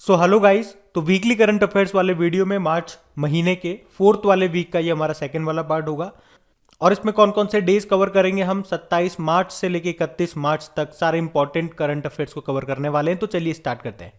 So hello guys, तो weekly current affairs वाले video में मार्च महीने के 4th वाले वीक का ये हमारा सेकंड वाला पार्ट होगा। और इसमें कौन कौन से डेज कवर करेंगे हम 27 मार्च से लेके 31 मार्च तक सारे इंपॉर्टेंट करंट अफेयर्स को कवर करने वाले हैं। तो चलिए स्टार्ट करते हैं।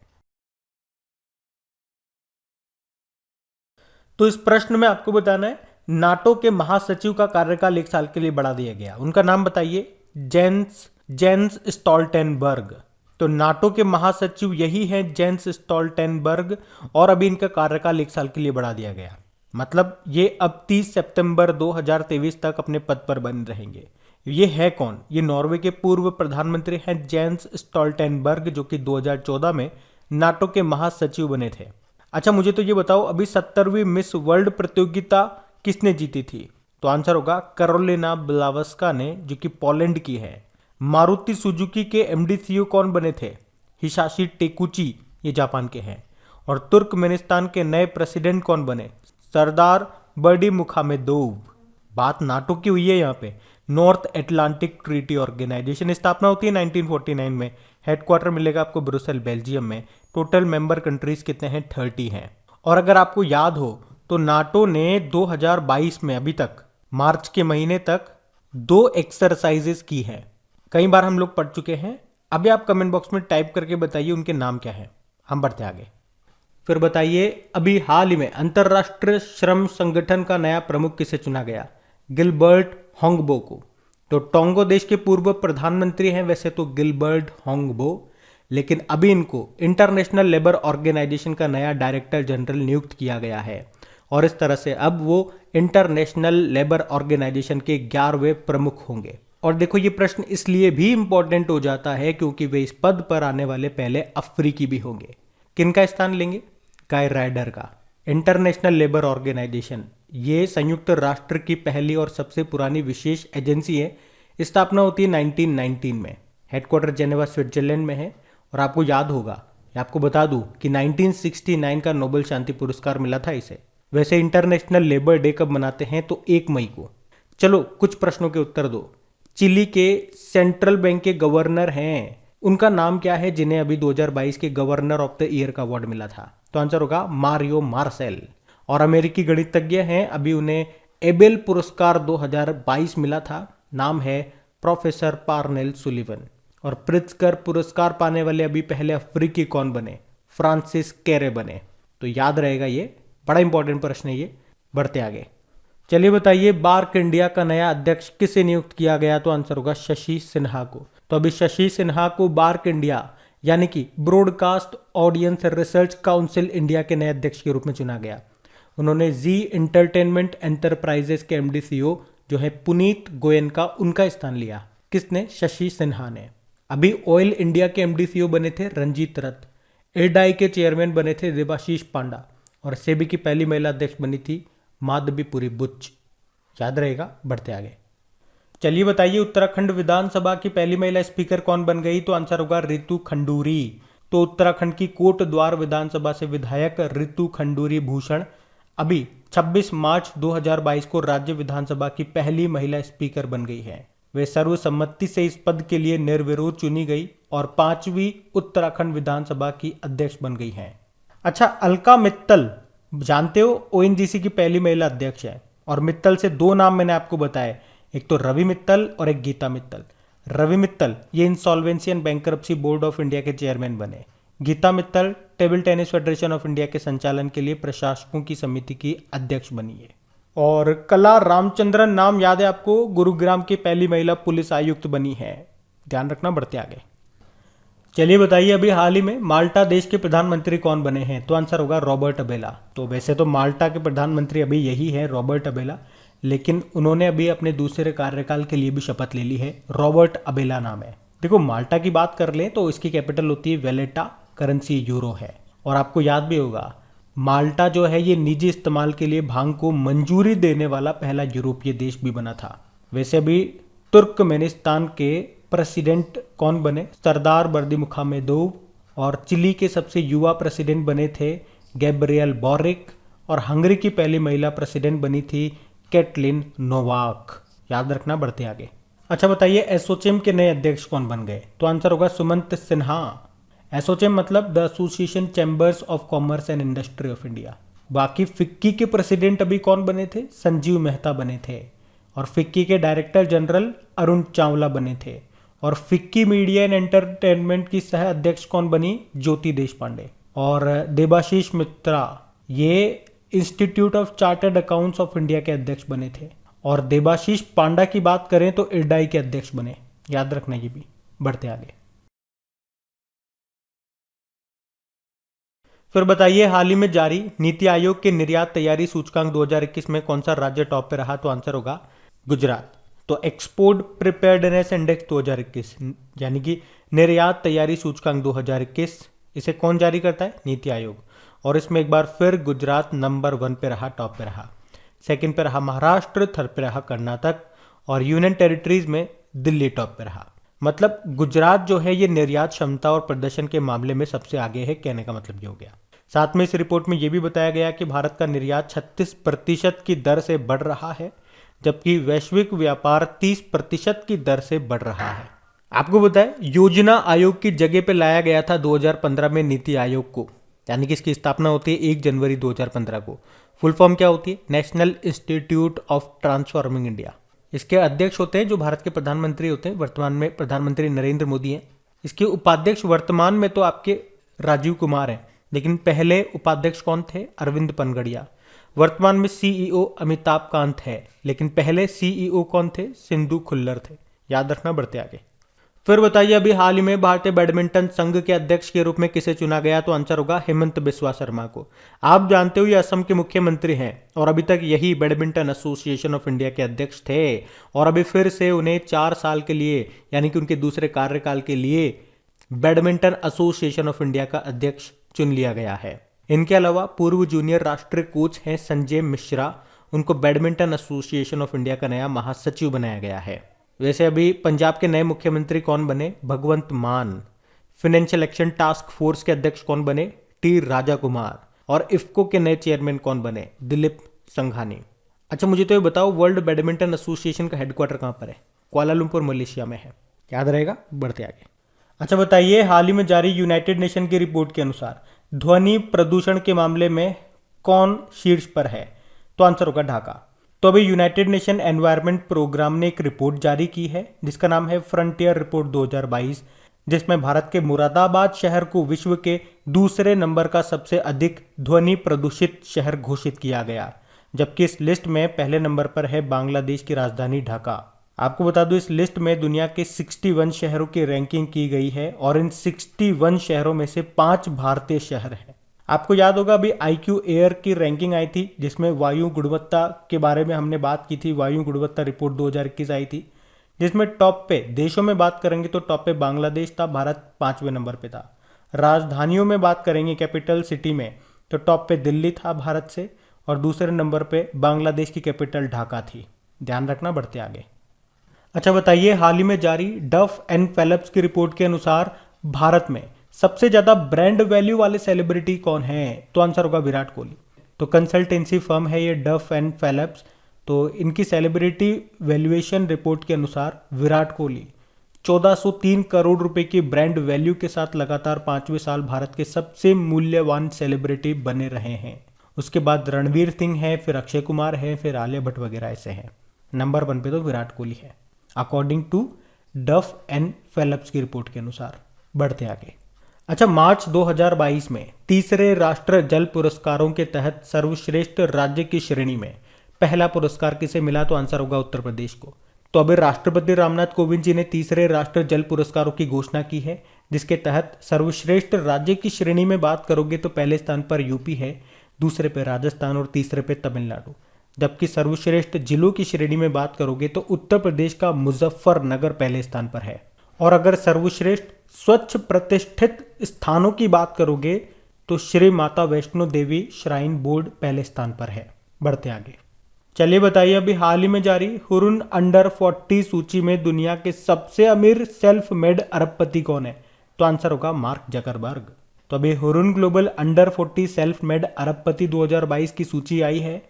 तो इस प्रश्न में आपको बताना है, नाटो के महासचिव का कार्यकाल 1 साल के लिए बढ़ा दिया गया। उनका नाम बताइए। Jeans Jens Stoltenberg. तो नाटो के महासचिव यही हैं, जेंस स्टोल्टेनबर्ग। और अभी इनका कार्यकाल 1 साल के लिए बढ़ा दिया गया। मतलब ये अब 30 सितंबर 2023 तक अपने पद पर बने रहेंगे। ये है कौन? ये नॉर्वे के पूर्व प्रधानमंत्री हैं जेंस स्टोल्टेनबर्ग, जो कि 2014 में नाटो के महासचिव बने थे। अच्छा, मुझे तो ये बताओ, अभी 70वीं मिस वर्ल्ड प्रतियोगिता किसने जीती थी? तो आंसर होगा कैरोलिना ब्लावस्का ने, जो कि पोलैंड की है। मारुति सुजुकी के एमडी सीईओ कौन बने थे? हिसाशी टेकुची, ये जापान के हैं। और तुर्कमेनिस्तान के नए प्रेसिडेंट कौन बने? सरदार बर्डी मुखामेदोव। बात नाटो की हुई है यहाँ पे। नॉर्थ एटलांटिक ट्रीटी ऑर्गेनाइजेशन स्थापना होती है 1949 में। हेडक्वार्टर मिलेगा आपको ब्रुसेल, बेल्जियम में। टोटल मेंबर कंट्रीज कितने हैं? 30 हैं। और अगर आपको याद हो तो नाटो ने 2022 में अभी तक मार्च के महीने तक 2 एक्सरसाइजेस की हैं। कई बार हम लोग पढ़ चुके हैं। अभी आप कमेंट बॉक्स में टाइप करके बताइए उनके नाम क्या हैं। हम बढ़ते आगे। फिर बताइए, अभी हाल ही में अंतर्राष्ट्रीय श्रम संगठन का नया प्रमुख किसे चुना गया? गिलबर्ट होंगबो को। तो टोंगो देश के पूर्व प्रधानमंत्री हैं वैसे तो गिलबर्ट होंगबो, लेकिन अभी इनको इंटरनेशनल लेबर ऑर्गेनाइजेशन का नया डायरेक्टर जनरल नियुक्त किया गया है। और इस तरह से अब वो इंटरनेशनल लेबर ऑर्गेनाइजेशन के 11वें प्रमुख होंगे। और देखो, ये प्रश्न इसलिए भी इंपॉर्टेंट हो जाता है क्योंकि वे इस पद पर आने वाले पहले अफ्रीकी भी होंगे। किनका स्थान लेंगे? गाय राइडर का। इंटरनेशनल लेबर ऑर्गेनाइजेशन ये संयुक्त राष्ट्र की पहली और सबसे पुरानी विशेष एजेंसी है। स्थापना होती है 1919 में। हेडक्वार्टर जेनेवा, स्विट्जरलैंड में है। और आपको याद होगा, आपको बता दूं कि 1969 का नोबेल शांति पुरस्कार मिला था इसे। वैसे इंटरनेशनल लेबर डे कब मनाते हैं? तो 1 मई को। चलो कुछ प्रश्नों के उत्तर दो। चिली के सेंट्रल बैंक के गवर्नर हैं, उनका नाम क्या है जिन्हें अभी 2022 के गवर्नर ऑफ द ईयर का अवार्ड मिला था? तो आंसर होगा मारियो मार्सेल। और अमेरिकी गणितज्ञ हैं, अभी उन्हें एबेल पुरस्कार 2022 मिला था। नाम है प्रोफेसर पार्नेल सुलिवन। और प्रित्जकर पुरस्कार पाने वाले अभी पहले अफ्रीकी कौन बने? फ्रांसिस कैरे बने। तो याद रहेगा, ये बड़ा इंपॉर्टेंट प्रश्न है ये। बढ़ते आगे। चलिए बताइए, बार्क इंडिया का नया अध्यक्ष किसे नियुक्त किया गया? तो आंसर होगा शशि सिन्हा को। तो अभी शशि सिन्हा को बार्क इंडिया यानी कि broadcast audience research council India के नए अध्यक्ष के रूप में चुना गया। उन्होंने जी एंटरटेनमेंट एंटरप्राइजेस के एमडी सीईओ जो है पुनीत गोयनका, उनका स्थान लिया। किसने? शशि सिन्हा ने। अभी ऑयल इंडिया के एमडी सीईओ बने थे रंजीत रथ। एडाई के चेयरमैन बने थे देबाशीष पांडा। और सेबी की पहली महिला अध्यक्ष बनी थी माधवीपुरी बुच। याद रहेगा। बढ़ते आगे। चलिए बताइए, उत्तराखंड विधानसभा की पहली महिला स्पीकर कौन बन गई? तो आंसर होगा रितु खंडूरी। तो उत्तराखंड की कोटद्वार विधानसभा से विधायक रितु खंडूरी भूषण अभी 26 मार्च 2022 को राज्य विधानसभा की पहली महिला स्पीकर बन गई है। वे सर्वसम्मति से इस पद के लिए निर्विरोध चुनी गई और 5वीं उत्तराखंड विधानसभा की अध्यक्ष बन गई हैं। अच्छा, अलका मित्तल जानते हो, ओएनजीसी की पहली महिला अध्यक्ष है। और मित्तल से 2 नाम मैंने आपको बताए, एक तो रवि मित्तल और एक गीता मित्तल। रवि मित्तल ये insolvency and bankruptcy board of India के चेयरमैन बने। Geeta Mittal table tennis federation of India के संचालन के लिए प्रशासकों की समिति की अध्यक्ष बनी है। और कला रामचंद्रन नाम याद है आपको, गुरुग्राम की पहली महिला पुलिस आयुक्त बनी है। ध्यान रखना। बढ़ते आगे। चलिए बताइए, अभी हाल ही में माल्टा देश के प्रधानमंत्री कौन बने हैं? तो आंसर होगा रॉबर्ट अबेला। तो वैसे तो माल्टा के प्रधानमंत्री अभी यही है, रॉबर्ट अबेला, लेकिन उन्होंने अभी अपने दूसरे कार्यकाल के लिए भी शपथ ले ली है। रॉबर्ट अबेला नाम है। देखो, माल्टा की बात कर लें तो इसकी कैपिटल होती है वेलेटा, करेंसी यूरो है। और आपको याद भी होगा, माल्टा जो है ये निजी इस्तेमाल के लिए भांग को मंजूरी देने वाला पहला यूरोपीय देश भी बना था। वैसे अभी तुर्कमेनिस्तान के प्रेसिडेंट कौन बने? सरदार बर्दी मुखामेदोव। और चिली के सबसे युवा प्रेसिडेंट बने थे गैब्रियल बोरिक। और हंगरी की पहली महिला प्रेसिडेंट बनी थी कैटलिन नोवाक। याद रखना। बढ़ते आगे। अच्छा बताइए, एसोचेम के नए अध्यक्ष कौन बन गए? तो आंसर होगा सुमंत सिन्हा। एसोचैम मतलब the association chambers of commerce and industry of India. बाकी फिक्की के प्रेसिडेंट अभी कौन बने थे? संजीव मेहता बने थे। और फिक्की के डायरेक्टर जनरल अरुण चावला बने थे। और फिक्की मीडिया एंड एंटरटेनमेंट की सह अध्यक्ष कौन बनी? ज्योति देशपांडे। और देबाशीष मित्रा ये institute of chartered accounts of India के अध्यक्ष बने थे। और देबाशीष पांडा की बात करें तो इरडाई के अध्यक्ष बने, याद रखना ये भी। बढ़ते आगे। फिर बताइए, हाल ही में जारी नीति आयोग के निर्यात तैयारी सूचकांक 2021 में कौन सा राज्य टॉप पे रहा? तो आंसर होगा गुजरात। तो एक्सपोर्ट प्रिपेयर्डनेस इंडेक्स 2021 यानी कि निर्यात तैयारी सूचकांक 2021, इसे कौन जारी करता है? नीति आयोग। और इसमें एक बार फिर गुजरात नंबर 1 पे रहा, टॉप पे रहा। सेकंड पे रहा महाराष्ट्र, थर्ड पे रहा कर्नाटक, और यूनियन टेरिटरीज में दिल्ली टॉप पे रहा। मतलब गुजरात जो है ये निर्यात क्षमता और प्रदर्शन के मामले में सबसे आगे है, कहने का मतलब ये हो गया। साथ में इस रिपोर्ट में यह भी बताया गया कि भारत का निर्यात 36% की दर से बढ़ रहा है, जबकि वैश्विक व्यापार 30% की दर से बढ़ रहा है। आपको बताएं, योजना आयोग की जगह पे लाया गया था 2015 में नीति आयोग को, यानी कि इसकी स्थापना होती है 1 जनवरी 2015 को। फुल फॉर्म क्या होती है? National institute of transforming India. इसके अध्यक्ष होते हैं जो भारत के प्रधानमंत्री होते हैं, वर्तमान में प्रधानमंत्री नरेंद्र मोदी हैं। इसके उपाध्यक्ष वर्तमान में तो आपके राजीव कुमार हैं, लेकिन पहले उपाध्यक्ष कौन थे? अरविंद पनगड़िया। वर्तमान में सीईओ अमिताभ कांत है, लेकिन पहले सीईओ कौन थे? सिंधु खुल्लर थे, याद रखना। बढ़ते आगे। फिर बताइए, अभी हाल ही में भारतीय बैडमिंटन संघ के अध्यक्ष के रूप में किसे चुना गया? तो आंसर होगा हेमंत बिस्वा शर्मा को। आप जानते हो ये असम के मुख्यमंत्री हैं और अभी तक यही बैडमिंटन एसोसिएशन ऑफ इंडिया के अध्यक्ष थे, और अभी फिर से उन्हें 4 साल के लिए, यानी कि उनके दूसरे कार्यकाल के लिए बैडमिंटन एसोसिएशन ऑफ इंडिया का अध्यक्ष चुन लिया गया है। इनके अलावा पूर्व जूनियर राष्ट्रीय कोच हैं संजय मिश्रा, उनको बैडमिंटन एसोसिएशन ऑफ इंडिया का नया महासचिव बनाया गया है। वैसे अभी पंजाब के नए मुख्यमंत्री कौन बने? भगवंत मान। फाइनेंशियल एक्शन टास्क फोर्स के अध्यक्ष कौन बने? टी राजा कुमार। और इफ्को के नए चेयरमैन कौन बने? दिलीप संघानी। अच्छा, मुझे तो ये बताओ, वर्ल्ड बैडमिंटन एसोसिएशन का हेडक्वार्टर कहाँ पर है? कुआलालंपुर मलेशिया में है, याद रहेगा। बढ़ते आगे। अच्छा बताइए, हाल ही में जारी यूनाइटेड नेशन की रिपोर्ट के अनुसार ध्वनि प्रदूषण के मामले में कौन शीर्ष पर है? तो आंसर होगा ढाका। तो अभी यूनाइटेड नेशन एनवायरनमेंट प्रोग्राम ने एक रिपोर्ट जारी की है जिसका नाम है फ्रंटियर रिपोर्ट 2022, जिसमें भारत के मुरादाबाद शहर को विश्व के दूसरे नंबर का सबसे अधिक ध्वनि प्रदूषित शहर घोषित किया गया, जबकि इस लिस्ट में पहले नंबर पर है बांग्लादेश की राजधानी ढाका। आपको बता दूं, इस लिस्ट में दुनिया के 61 शहरों की रैंकिंग की गई है और इन 61 शहरों में से 5 भारतीय शहर हैं। आपको याद होगा अभी IQ एयर की रैंकिंग आई थी जिसमें वायु गुणवत्ता के बारे में हमने बात की थी। वायु गुणवत्ता रिपोर्ट 2021 आई थी जिसमें टॉप पे देशों में बात करेंगे तो टॉप पे बांग्लादेश था, भारत 5वें नंबर पे था। राजधानियों में बात करेंगे कैपिटल सिटी में तो टॉप पे दिल्ली था भारत से, और दूसरे नंबर पे बांग्लादेश की कैपिटल ढाका थी, ध्यान रखना। बढ़ते आगे। अच्छा बताइए, हाल ही में जारी डफ एंड फेलिप्स की रिपोर्ट के अनुसार भारत में सबसे ज्यादा ब्रांड वैल्यू वाले सेलिब्रिटी कौन है? तो आंसर होगा विराट कोहली। तो कंसल्टेंसी फर्म है ये डफ एंड फेलिप्स, तो इनकी सेलिब्रिटी वैल्यूएशन रिपोर्ट के अनुसार विराट कोहली 1403 करोड़ रुपए की ब्रांड वैल्यू के साथ लगातार 5वें साल भारत के सबसे मूल्यवान सेलिब्रिटी बने रहे हैं। उसके बाद रणवीर सिंह है, फिर अक्षय कुमार है, फिर आलिया भट्ट वगैरह ऐसे हैं। नंबर 1 पे तो विराट कोहली है according to Duff and Phelps की रिपोर्ट के अनुसार। बढ़ते आगे। अच्छा, मार्च 2022 में तीसरे राष्ट्र जल पुरस्कारों के तहत सर्वश्रेष्ठ राज्य की श्रेणी में पहला पुरस्कार किसे मिला? तो आंसर होगा उत्तर प्रदेश को। तो अभी राष्ट्रपति रामनाथ कोविंद जी ने तीसरे राष्ट्र जल पुरस्कारों की घोषणा की है, जिसके तहत सर्वश्रेष्ठ राज्य की श्रेणी में बात करोगे तो पहले स्थान पर यूपी है, दूसरे पे राजस्थान और तीसरे पे तमिलनाडु। जबकि सर्वश्रेष्ठ जिलों की श्रेणी में बात करोगे तो उत्तर प्रदेश का मुजफ्फरनगर पहले स्थान पर है। और अगर सर्वश्रेष्ठ स्वच्छ प्रतिष्ठित स्थानों की बात करोगे तो श्री माता वैष्णो देवी श्राइन बोर्ड पहले स्थान पर है। बढ़ते आगे। चलिए बताइए, अभी हाल ही में जारी हुरुन अंडर 40 सूची में दुनिया के सबसे अमीर सेल्फ मेड अरबपति कौन है? तो आंसर होगा मार्क जकरबर्ग। तो अभी Hurun global under 40 self made अरबपति 2022 की सूची आई है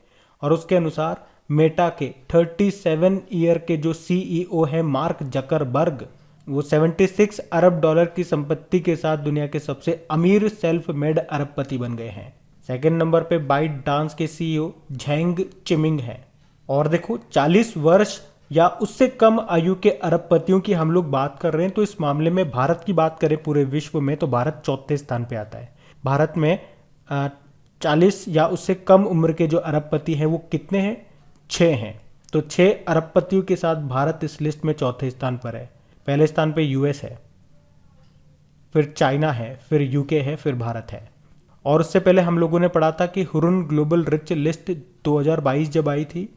और उसके अनुसार मेटा के 37 ईयर के जो CEO हैं मार्क जकरबर्ग, वो 76 अरब डॉलर की संपत्ति के साथ दुनिया के सबसे अमीर सेल्फ मेड अरबपति बन गए हैं। सेकंड नंबर पे बाइट डांस के सीईओ झेंग चिमिंग हैं। और देखो 40 वर्ष या उससे कम आयु के अरबपतियों की हम लोग बात कर रहे हैं, तो इस मामले में भारत की बात करें पूरे विश्व में तो भारत चौथे स्थान पे आता है। भारत में 40 या उससे कम उम्र के जो अरबपति हैं वो कितने हैं? 6 हैं। तो 6 अरबपतियों के साथ भारत इस लिस्ट में चौथे स्थान पर है। पहले स्थान पे यूएस है, फिर चाइना है, फिर यूके है, फिर भारत है। और उससे पहले हम लोगों ने पढ़ा था कि हुरुन ग्लोबल रिच लिस्ट 2022 जब आई थी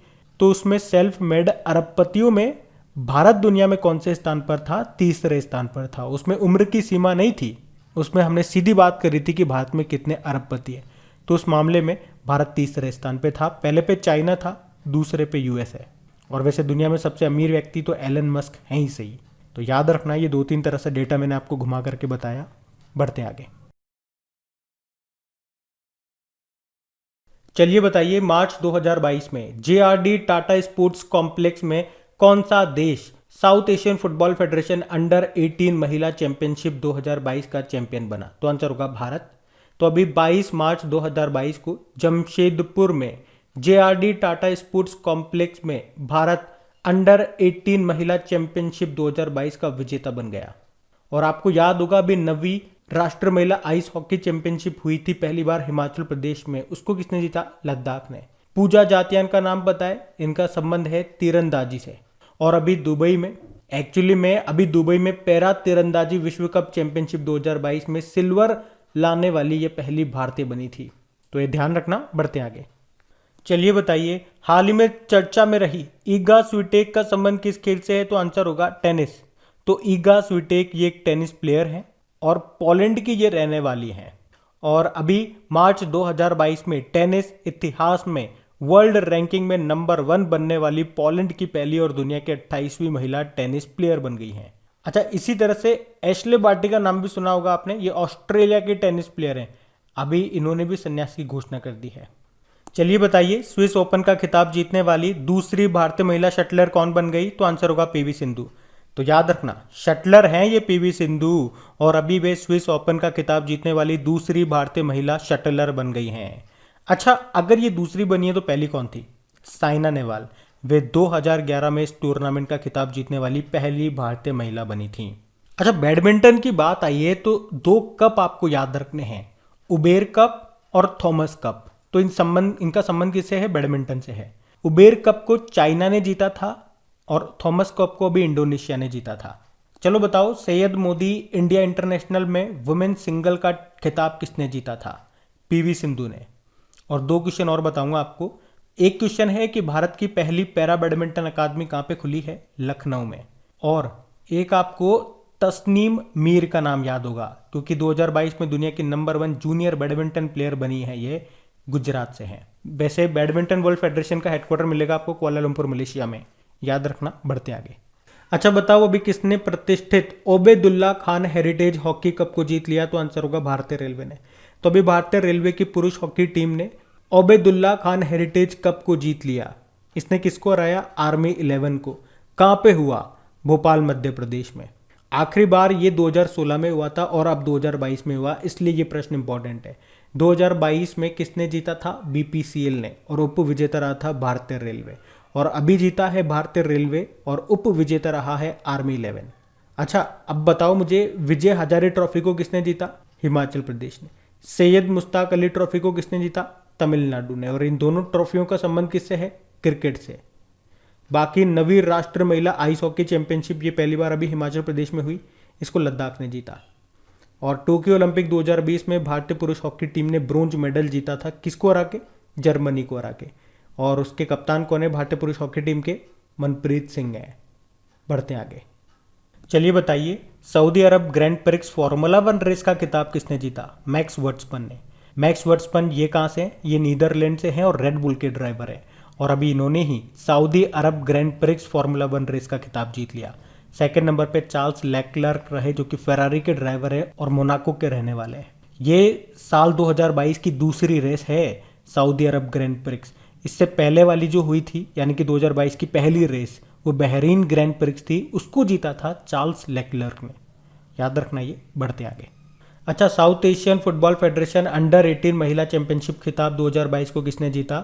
तो उसमें सेल्फ मेड अरबपतियों में भारत दुनिया में कौन से स्थान पर था? तीसरे स्थान पर था। उसमें उम्र की सीमा नहीं थी, उसमें हमने सीधी बात करी थी कि भारत में कितने अरबपति हैं। तो उस मामले में भारत तीसरे स्थान पे था। पहले पे चाइना था, दूसरे पे यूएस है। और वैसे दुनिया में सबसे अमीर व्यक्ति तो एलन मस्क हैं ही सही। तो याद रखना, ये 2-3 तरह से डेटा मैंने आपको घुमा करके बताया। बढ़ते आगे। चलिए बताइए, मार्च 2022 में जेआरडी टाटा स्पोर्ट्स कॉम्प्लेक्स में कौन सा देश south Asian football federation under 18 महिला चैंपियनशिप 2022 का चैंपियन बना? तो आंसर होगा भारत। तो अभी 22 मार्च 2022 को जमशेदपुर में जेआरडी टाटा स्पोर्ट्स कॉम्प्लेक्स में भारत अंडर 18 महिला चैंपियनशिप 2022 का विजेता बन गया। और आपको याद होगा अभी 9वीं राष्ट्र महिला आइस हॉकी चैंपियनशिप हुई थी पहली बार हिमाचल प्रदेश में। उसको किसने जीता? लद्दाख ने। पूजा जातियान का नाम बताए, इनका संबंध है तीरंदाजी से। और अभी दुबई में पैरा तीरंदाजी विश्व कप चैंपियनशिप 2022 में सिल्वर लाने वाली ये पहली भारतीय बनी थी। तो ये ध्यान रखना। बढ़ते आगे। चलिए बताइए, हाल ही में चर्चा में रही ईगा स्विटेक का संबंध किस खेल से है? तो आंसर होगा टेनिस। तो ईगा स्विटेक ये एक टेनिस प्लेयर हैं और पोलैंड की ये रहने वाली हैं। और अभी मार्च 2022 में टेनिस इतिहास में वर्ल्ड रैंकिंग में नंबर 1 बनने वाली पोलैंड की पहली और दुनिया की 28वीं महिला टेनिस प्लेयर बन गई हैं। अच्छा, इसी तरह से एशले बार्टी का नाम भी सुना होगा आपने। ये ऑस्ट्रेलिया के टेनिस प्लेयर हैं। अभी इन्होंने भी संन्यास की घोषणा कर दी है। चलिए बताइए, स्विस ओपन का खिताब जीतने वाली दूसरी भारतीय महिला शटलर कौन बन गई? तो आंसर होगा पीवी सिंधु। तो याद रखना, शटलर हैं ये पीवी सिंधु और अभी वे स्विस ओपन का खिताब जीतने वाली दूसरी भारतीय महिला शटलर बन गई हैं। अच्छा, अगर ये दूसरी बनी है तो पहली कौन थी? साइना नेहवाल। वे 2011 में इस टूर्नामेंट का खिताब जीतने वाली पहली भारतीय महिला बनी थी। अच्छा, बैडमिंटन की बात आई है तो 2 कप आपको याद रखने हैं, उबेर कप और थॉमस कप। तो इनका संबंध किससे है? बैडमिंटन से है। उबेर कप को चाइना ने जीता था और थॉमस कप को भी इंडोनेशिया ने जीता था। चलो बताओ, सैयद मोदी इंडिया इंटरनेशनल में वुमेन सिंगल का खिताब किसने जीता था? पीवी सिंधु ने। और 2 क्वेश्चन और बताऊंगा आपको। एक क्वेश्चन है कि भारत की पहली पैरा बैडमिंटन अकादमी कहाँ पे खुली है? लखनऊ में। और एक आपको तस्नीम मीर का नाम याद होगा क्योंकि 2022 में दुनिया की नंबर 1 जूनियर बैडमिंटन प्लेयर बनी है। ये गुजरात से हैं। वैसे बैडमिंटन वर्ल्ड फेडरेशन का हेडक्वार्टर मिलेगा आपको कुआलालंपुर मलेशिया में, याद रखना। बढ़ते आगे। अच्छा बताओ, अभी किसने प्रतिष्ठित Obaidullah Khan heritage hockey cup को जीत लिया? तो आंसर होगा भारतीय रेलवे ने। तो अभी भारतीय रेलवे की पुरुष हॉकी टीम ने ओबेदुल्ला खान हेरिटेज कप को जीत लिया। इसने किसको हराया? आर्मी 11 को। कहाँ पे हुआ? भोपाल मध्य प्रदेश में। आखिरी बार ये 2016 में हुआ था और अब 2022 में हुआ, इसलिए ये प्रश्न इंपॉर्टेंट है। 2022 में किसने जीता था? बीपीसीएल ने। और उप विजेता रहा था भारतीय रेलवे। और अभी जीता है भारतीय रेलवे और उप विजेता रहा है आर्मी 11। अच्छा, अब बताओ मुझे, विजय हजारे ट्रॉफी को किसने जीता? हिमाचल प्रदेश ने। सैयद मुश्ताक अली ट्रॉफी को किसने जीता? तमिलनाडु ने। और इन दोनों ट्रॉफियों का संबंध किससे है? क्रिकेट से। बाकी 9वीं राष्ट्र महिला आइस हॉकी चैंपियनशिप ये पहली बार अभी हिमाचल प्रदेश में हुई, इसको लद्दाख ने जीता। और टोक्यो ओलंपिक 2020 में भारतीय पुरुष हॉकी टीम ने ब्रोंज मेडल जीता था। किसको हरा के? जर्मनी को हरा के। और उसके कप्तान कौन है भारतीय पुरुष हॉकी टीम के? मनप्रीत सिंह है। बढ़ते आगे। चलिए बताइए, सऊदी अरब ग्रैंड प्रिक्स फॉर्मूला 1 रेस का खिताब किसने जीता? मैक्स वर्स्टपन ने। मैक्स वर्स्टपन ये कहाँ से हैं? ये नीदरलैंड से हैं और रेड बुल के ड्राइवर हैं। और अभी इन्होंने ही सऊदी अरब ग्रैंड प्रिक्स फॉर्मूला 1 रेस का खिताब जीत लिया। सेकंड नंबर पे चार्ल्स लेक्लर्क रहे जो कि फेरारी के ड्राइवर है और मोनाको के रहने वाले हैं। ये साल 2022 की दूसरी रेस है सऊदी अरब ग्रैंड प्रिक्स। इससे पहले वाली जो हुई थी यानी कि 2022 की पहली रेस, वो बहरीन ग्रैंड प्रिक्स थी, उसको जीता था चार्ल्स लेक्लर्क ने। याद रखना ये। बढ़ते आगे। अच्छा, south Asian football federation under 18 महिला चैंपियनशिप खिताब 2022 को किसने जीता?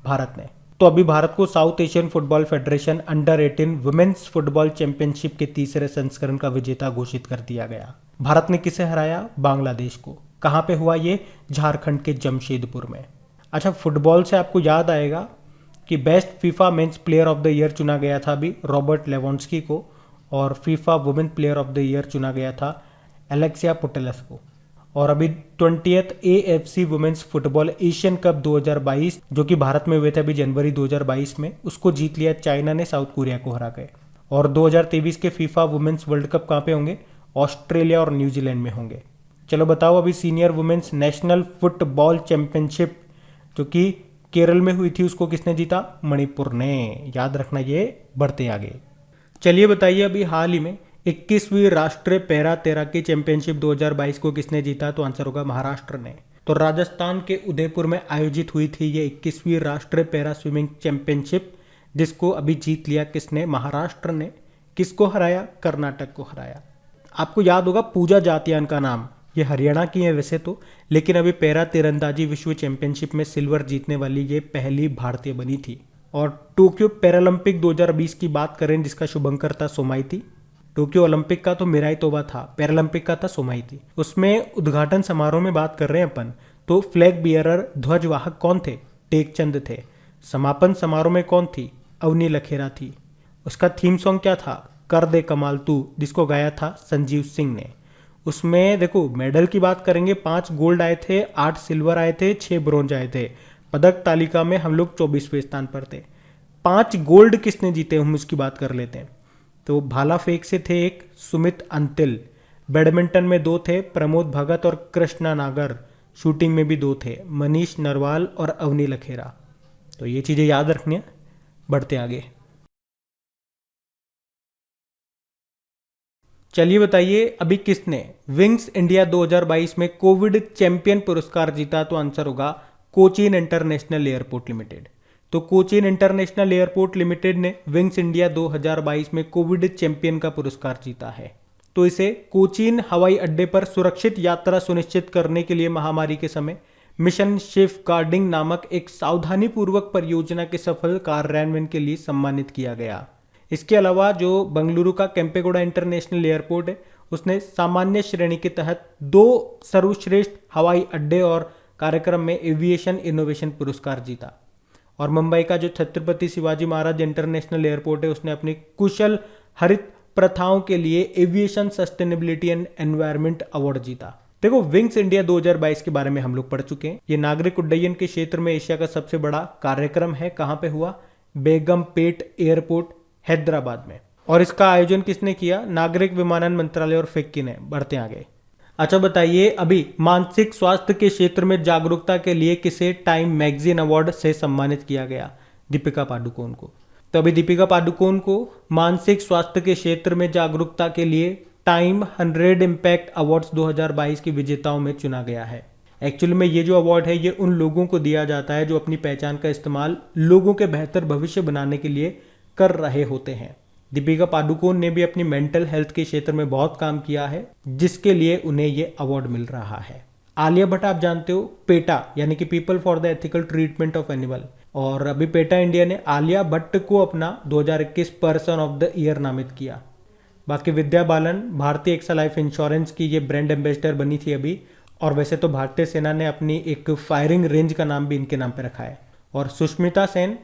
भारत ने। तो अभी भारत को south Asian football federation under 18 women's football championship के तीसरे संस्करण का विजेता घोषित कर दिया गया। भारत ने किसे हराया? बांग्लादेश को। कहाँ पे हुआ ये? झारखंड के जमशेदपुर में। अच्छा, फुटबॉल से आपको याद आएगा कि best FIFA men's player of the year चुना गया था अभी रॉबर्ट लेवोंस्की को, और FIFA women player of the year चुना गया था एलेक्सिया पुटेलस को। और अभी 20th AFC women's football Asian cup 2022 जो कि भारत में हुए थे अभी जनवरी 2022 में, उसको जीत लिया चाइना ने साउथ कोरिया को हरा के। और 2023 के फीफा वुमेन्स वर्ल्ड कप कहाँ पे होंगे? ऑस्ट्रेलिया और न्यूजीलैंड में होंगे। चलो बताओ, अभी senior women's national football championship जो कि केरल में हुई थी, उसको किसने जीता? मणिपुर ने। याद रखना ये। बढ़ते आगे। चलिए बताइए, अभी हाल ही में 21वीं राष्ट्रीय पैरा तैराकी चैंपियनशिप 2022 को किसने जीता? तो आंसर होगा महाराष्ट्र ने। तो राजस्थान के उदयपुर में आयोजित हुई थी ये 21वीं राष्ट्रीय पैरा स्विमिंग चैंपियनशिप, जिसको अभी जीत लिया किसने? महाराष्ट्र ने। किसको हराया? कर्नाटक को हराया। आपको याद होगा पूजा जातियान का नाम, ये हरियाणा की है वैसे तो, लेकिन अभी पैरा तीरंदाजी विश्व चैंपियनशिप में सिल्वर जीतने वाली ये पहली भारतीय बनी थी। और टोक्यो पैरालंपिक 2020 की बात करें जिसका शुभंकर था सोमाइती। टोक्यो ओलंपिक का तो मिराई तोबा था, पैरालंपिक का था सोमाइती। उसमें उद्घाटन समारोह में बात कर रहे हैं अपन, तो फ्लैग बियरर ध्वजवाहक कौन थे? टेकचंद थे। समापन समारोह में कौन थी? अवनी लखेरा थी। उसका थीम सॉन्ग क्या था? कर दे कमाल तू, जिसको गाया था संजीव सिंह ने। उसमें देखो मेडल की बात करेंगे, 5 गोल्ड आए थे, 8 सिल्वर आए थे, 6 ब्रोंज आए थे। पदक तालिका में हम लोग 24वें स्थान पर थे। 5 गोल्ड किसने जीते हम उसकी बात कर लेते हैं। तो भाला फेंक से थे एक सुमित अंतिल, बैडमिंटन में 2 थे प्रमोद भगत और कृष्णा नागर, शूटिंग में भी 2 थे मनीष नरवाल और अवनी लखेरा। तो ये चीजें याद रखनी है। बढ़ते आगे। चलिए बताइए, अभी किसने विंग्स इंडिया 2022 में कोविड चैंपियन पुरस्कार जीता? तो आंसर होगा कोचीन इंटरनेशनल एयरपोर्ट लिमिटेड। तो कोचीन इंटरनेशनल एयरपोर्ट लिमिटेड ने विंग्स इंडिया 2022 में कोविड चैंपियन का पुरस्कार जीता है। तो इसे कोचीन हवाई अड्डे पर सुरक्षित यात्रा सुनिश्चित करने के लिए महामारी के समय मिशन सेफ गार्डिंग नामक एक सावधानी पूर्वक परियोजना के सफल कार्यान्वयन के लिए सम्मानित किया गया। इसके अलावा जो बंगलुरु का केम्पेगौड़ा इंटरनेशनल एयरपोर्ट है, उसने सामान्य श्रेणी के तहत 2 सर्वश्रेष्ठ हवाई अड्डे और कार्यक्रम में एविएशन इनोवेशन पुरस्कार जीता। और मुंबई का जो छत्रपति शिवाजी महाराज इंटरनेशनल एयरपोर्ट है, उसने अपनी कुशल हरित प्रथाओं के लिए aviation sustainability and environment award जीता। देखो, विंग्स इंडिया 2022 के बारे में हम लोग पढ़ चुके हैं। ये नागरिक उड्डयन के क्षेत्र में एशिया का सबसे बड़ा कार्यक्रम है। कहाँ पे हुआ? बेगमपेट एयरपोर्ट हैदराबाद में। और इसका आयोजन किसने किया? नागरिक विमानन मंत्रालय और फिक्की ने। बढ़ते आगे। अच्छा बताइए, अभी मानसिक स्वास्थ्य के क्षेत्र में जागरूकता के लिए किसे टाइम मैगजीन अवार्ड से सम्मानित किया गया? दीपिका पादुकोण को। तो अभी दीपिका पादुकोण को मानसिक स्वास्थ्य के क्षेत्र में जागरूकता के लिए टाइम 100 इम्पैक्ट अवार्ड्स 2022 की विजेताओं में चुना गया है। एक्चुअली में ये जो अवार्ड है ये उन लोगों को दिया जाता है जो अपनी पहचान का इस्तेमाल लोगों के बेहतर भविष्य बनाने के लिए कर रहे होते हैं। दीपिका पादुकोण ने भी अपनी मेंटल हेल्थ के क्षेत्र में बहुत काम किया है, जिसके लिए उन्हें ये अवार्ड मिल रहा है। आलिया भट्ट आप जानते हो, पेटा यानी कि people for the ethical treatment of animal, और अभी पेटा इंडिया ने आलिया भट्ट को अपना 2021 पर्सन ऑफ द ईयर नामित किया। बाकी विद्या बालन भारतीय एक्सा लाइफ इंश्योरेंस की ये ब्रांड एम्बेसडर बनी थी अभी, और वैसे तो भारतीय सेना ने अपनी एक फायरिंग रेंज का नाम भी इनके नाम पे रखा है। और सुष्मिता सेन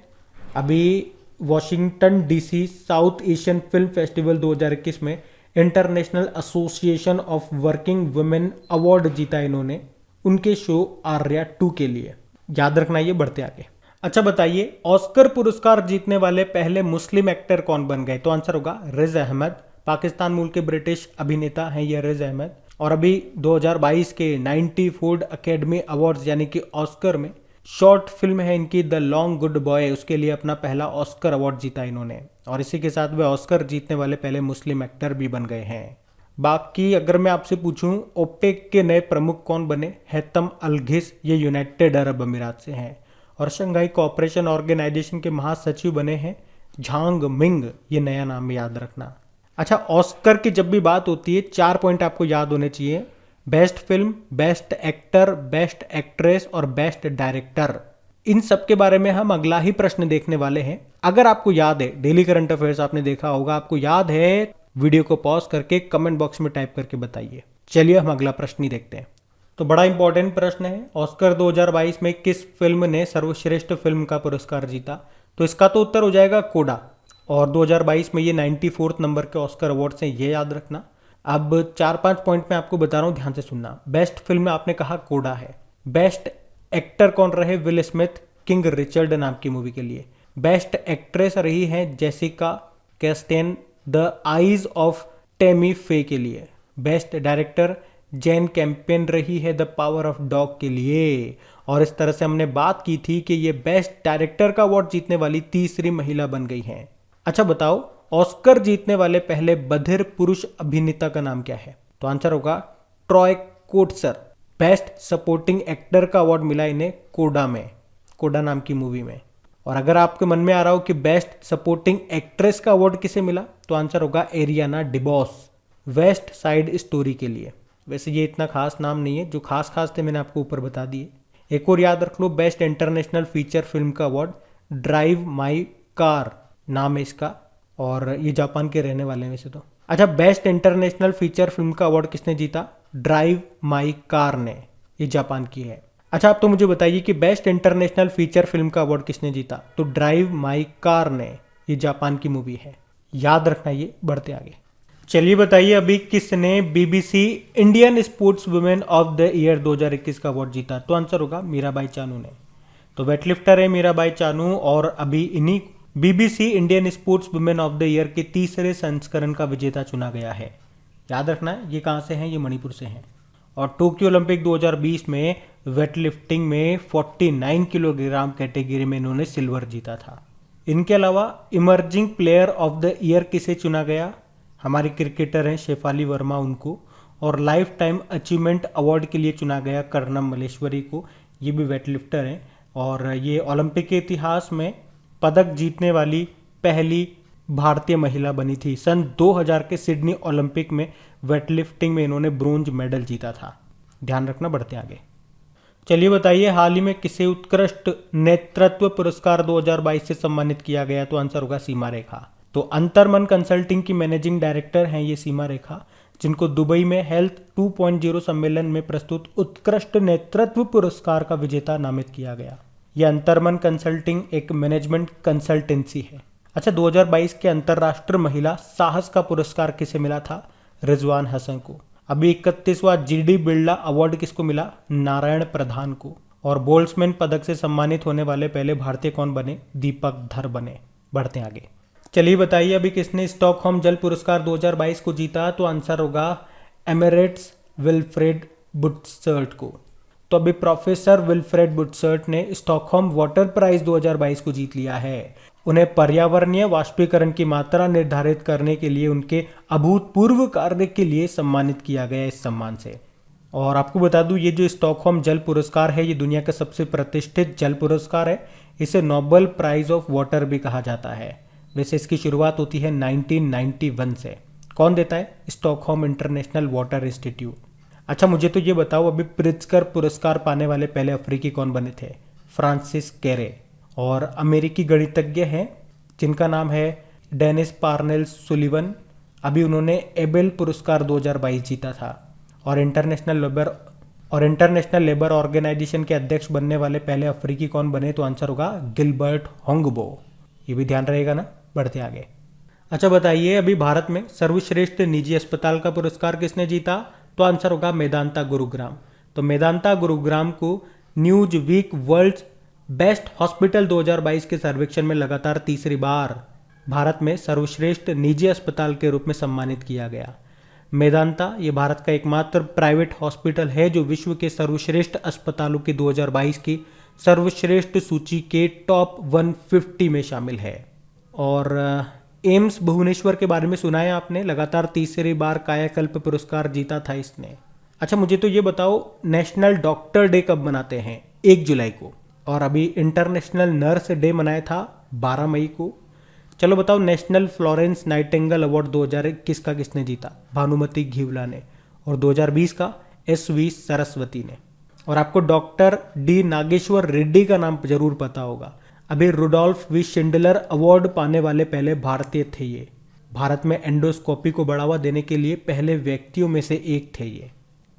अभी Washington DC south Asian film festival 2021 में international association of working women award जीता इन्होंने उनके शो आर्या 2 के लिए। याद रखना ये। बढ़ते आगे। अच्छा बताइए, ऑस्कर पुरस्कार जीतने वाले पहले मुस्लिम एक्टर कौन बन गए? तो आंसर होगा रिज अहमद। पाकिस्तान मूल के ब्रिटिश अभिनेता हैं ये रिज अहमद। और अभी 2022 के 90 फूड अकेडमी अवार्ड्स यानी कि ऑस्कर में शॉर्ट फिल्म है इनकी द लॉन्ग गुड बॉय, उसके लिए अपना पहला ऑस्कर अवार्ड जीता इन्होंने। और इसी के साथ वे ऑस्कर जीतने वाले पहले मुस्लिम एक्टर भी बन गए हैं। बाकी अगर मैं आपसे पूछूं ओपेक के नए प्रमुख कौन बने? हैतम अल-घिस, ये यूनाइटेड अरब अमीरात से हैं। और शंघाई कोऑपरेशन ऑर्गेनाइजेशन के महासचिव बने हैं झांग मिंग, ये नया नाम याद रखना। अच्छा, ऑस्कर की जब भी बात होती है 4 पॉइंट आपको याद होने चाहिए। Best film, best actor, best actress और बेस्ट डायरेक्टर। इन सब के बारे में हम अगला ही प्रश्न देखने वाले हैं। अगर आपको याद है, डेली करंट अफेयर्स आपने देखा होगा, आपको याद है, वीडियो को पॉज करके कमेंट बॉक्स में टाइप करके बताइए। चलिए हम अगला प्रश्न ही देखते हैं। तो बड़ा इंपॉर्टेंट प्रश्न है, ऑस्कर 2022 में किस फिल्म ने सर्वश्रेष्ठ फिल्म का पुरस्कार जीता? तो इसका तो उत्तर हो जाएगा कोडा। और 2022 में ये 94th नंबर के ऑस्कर अवार्ड्स हैं, ये याद रखना। अब 4-5 पॉइंट में आपको बता रहा हूँ, ध्यान से सुनना। बेस्ट फिल्म में आपने कहा कोडा है। बेस्ट एक्टर कौन रहे? विल स्मिथ, किंग रिचर्ड नाम की मूवी के लिए। बेस्ट एक्ट्रेस रही है Jessica Chastain, the eyes of Tammy Faye के लिए। बेस्ट डायरेक्टर जैन कैंपियन रही है द पावर ऑफ डॉग के लिए। और इस तरह से हमने बात की थी कि ये बेस्ट डायरेक्टर का अवार्ड जीतने वाली तीसरी महिला बन गई हैं। अच्छा बताओ, ऑस्कर जीतने वाले पहले बधिर पुरुष अभिनेता का नाम क्या है? तो आंसर होगा ट्रॉय कोट्सर। बेस्ट सपोर्टिंग एक्टर का अवार्ड मिला इन्हें कोडा में, कोडा नाम की मूवी में। और अगर आपके मन में आ रहा हो कि बेस्ट सपोर्टिंग एक्ट्रेस का अवार्ड किसे मिला, तो आंसर होगा एरियाना डिबॉस, वेस्ट साइड स्टोरी के लिए। वैसे ये इतना खास नाम नहीं है, जो खास खास थे मैंने आपको ऊपर बता दिए। एक और याद रख लो, बेस्ट इंटरनेशनल फीचर फिल्म का अवार्ड ड्राइव माई कार नाम है इसका, और ये जापान के रहने वाले हैं वैसे तो। अच्छा, बेस्ट इंटरनेशनल फीचर फिल्म का अवार्ड किसने जीता? ड्राइव माई कार ने, ये जापान की है। अच्छा, आप तो मुझे बताइए कि बेस्ट इंटरनेशनल फीचर फिल्म का अवार्ड किसने जीता? तो ड्राइव माई कार ने, ये जापान की मूवी है, याद रखना ये। बढ़ते आगे, चलिए बताइए अभी किसने BBC Indian sports women of the year 2021 का अवार्ड जीता? तो आंसर होगा मीराबाई चानू ने। तो वेटलिफ्टर है मीराबाई चानू, और अभी इन्हीं BBC Indian sports women of the year के तीसरे संस्करण का विजेता चुना गया है। याद रखना है, ये कहाँ से हैं? ये मणिपुर से हैं। और टोक्यो ओलंपिक 2020 में वेटलिफ्टिंग में 49 किलोग्राम कैटेगरी में इन्होंने सिल्वर जीता था। इनके अलावा emerging player of the year किसे चुना गया? हमारे क्रिकेटर हैं शेफाली वर्मा, उनको। और लाइफ टाइम अचीवमेंट अवार्ड के लिए चुना गया कर्णम मल्लेश्वरी को, ये भी वेटलिफ्टर हैं। और ये ओलंपिक के इतिहास में पदक जीतने वाली पहली भारतीय महिला बनी थी। सन 2000 के सिडनी ओलंपिक में वेटलिफ्टिंग में इन्होंने ब्रोंज मेडल जीता था, ध्यान रखना। बढ़ते आगे, चलिए बताइए हाल ही में किसे उत्कृष्ट नेतृत्व पुरस्कार 2022 से सम्मानित किया गया? तो आंसर होगा सीमा रेखा। तो अंतरमन कंसल्टिंग की मैनेजिंग डायरेक्टर हैं ये सीमा रेखा, जिनको दुबई में हेल्थ 2.0 सम्मेलन में प्रस्तुत उत्कृष्ट नेतृत्व पुरस्कार का विजेता नामित किया गया। यह अंतरमन कंसल्टिंग एक मैनेजमेंट कंसल्टेंसी है। अच्छा, 2022 के अंतर्राष्ट्रीय महिला साहस का पुरस्कार किसे मिला था? रिजवान हसन को। अभी 31वां जीडी बिरला अवार्ड किसको मिला? नारायण प्रधान को। और बोल्ट्जमैन पदक से सम्मानित होने वाले पहले भारतीय कौन बने? दीपक धर बने। बढ़ते आगे, चलिए बताइए अभी किसने स्टॉकहोम जल पुरस्कार 2022 को जीता? तो आंसर होगा एमिरेट्स विल्फ्रेड बुटसर्ट को। तो अभी प्रोफेसर विल्फ्रेड बुटसर्ट ने स्टॉकहोम वाटर प्राइज 2022 को जीत लिया है। उन्हें पर्यावरणीय वाष्पीकरण की मात्रा निर्धारित करने के लिए उनके अभूतपूर्व कार्य के लिए सम्मानित किया गया इस सम्मान से। और आपको बता दूं, ये जो स्टॉकहोम जल पुरस्कार है, ये दुनिया का सबसे प्रतिष्ठित जल पुरस्कार है। इसे नोबेल प्राइज ऑफ वाटर भी कहा जाता है। वैसे इसकी शुरुआत होती है 1991 से। कौन देता है? Stockholm international water institute. अच्छा, मुझे तो ये बताओ, अभी प्रित्जकर पुरस्कार पाने वाले पहले अफ्रीकी कौन बने थे? फ्रांसिस कैरे। और अमेरिकी गणितज्ञ हैं जिनका नाम है डेनिस पार्नेल सुलिवन। अभी उन्होंने एबेल पुरस्कार 2022 जीता था। और इंटरनेशनल लेबर ऑर्गेनाइजेशन के अध्यक्ष बनने वाले पहले अफ्रीकी कौन बने? तो आंसर होगा गिलबर्ट होंगबो। ये भी ध्यान रहेगा ना। बढ़ते आगे, अच्छा बताइए अभी भारत में सर्वश्रेष्ठ निजी अस्पताल का पुरस्कार किसने जीता? तो आंसर होगा मेदांता गुरुग्राम। तो मेदांता गुरुग्राम को Newsweek world best hospital 2022 के सर्वेक्षण में लगातार तीसरी बार भारत में सर्वश्रेष्ठ निजी अस्पताल के रूप में सम्मानित किया गया। मेदांता ये भारत का एकमात्र प्राइवेट हॉस्पिटल है जो विश्व के सर्वश्रेष्ठ अस्पतालों की 2022 की सर्वश्रेष्ठ सूची के टॉप 150 में शामिल है। और एम्स भुवनेश्वर के बारे में सुना है आपने, लगातार तीसरी बार कायाकल्प पुरस्कार जीता था इसने। अच्छा, मुझे तो ये बताओ, नेशनल डॉक्टर डे कब मनाते हैं? 1 जुलाई को। और अभी इंटरनेशनल नर्स डे मनाया था 12 मई को। चलो बताओ, नेशनल फ्लोरेंस नाइटिंगेल अवार्ड 2021 का किसने जीता? भानुमति घिवला ने। और 2020 का SV सरस्वती ने। और आपको डॉक्टर डी नागेश्वर रेड्डी का नाम जरूर पता होगा। अभी रुडोल्फ वी शिंडलर अवार्ड पाने वाले पहले भारतीय थे ये। भारत में एंडोस्कोपी को बढ़ावा देने के लिए पहले व्यक्तियों में से एक थे ये।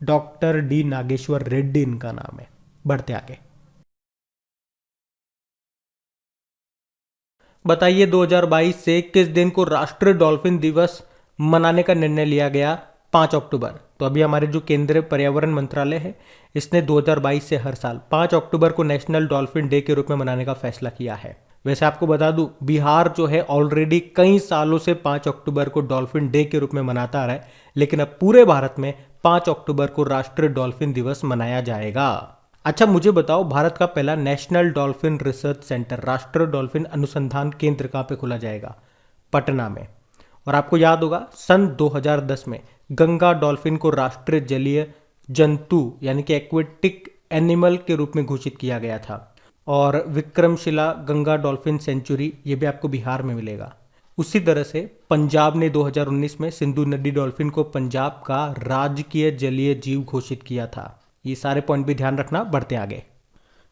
डॉक्टर डी नागेश्वर रेड्डी इनका नाम है। बढ़ते आगे। बताइए 2022 से किस दिन को राष्ट्रीय डॉल्फिन दिवस मनाने का निर्णय लिया गया? 5 अक्टूबर। तो अभी हमारे जो केंद्रीय पर्यावरण मंत्रालय है, इसने 2022 से हर साल 5 अक्टूबर को नेशनल डॉल्फिन डे के रूप में मनाने का फैसला किया है। वैसे आपको बता दूं, बिहार जो है ऑलरेडी कई सालों से 5 अक्टूबर को डॉल्फिन डे के रूप में मनाता आ रहा है, लेकिन अब पूरे भारत में 5 अक्टूबर को राष्ट्रीय डॉल्फिन दिवस मनाया जाएगा। अच्छा मुझे बताओ, भारत का पहला नेशनल डॉल्फिन रिसर्च सेंटर, राष्ट्रीय डॉल्फिन अनुसंधान केंद्र कहाँ पे खोला जाएगा? पटना में। और आपको याद होगा सन 2010 में गंगा डॉल्फिन को राष्ट्रीय जलीय जंतु यानी कि एक्वेटिक एनिमल के रूप में घोषित किया गया था। और विक्रमशिला गंगा डॉल्फिन सेंचुरी, ये भी आपको बिहार में मिलेगा। उसी तरह से पंजाब ने 2019 में सिंधु नदी डॉल्फिन को पंजाब का राजकीय जलीय जीव घोषित किया था। ये सारे पॉइंट भी ध्यान रखना। बढ़ते आगे।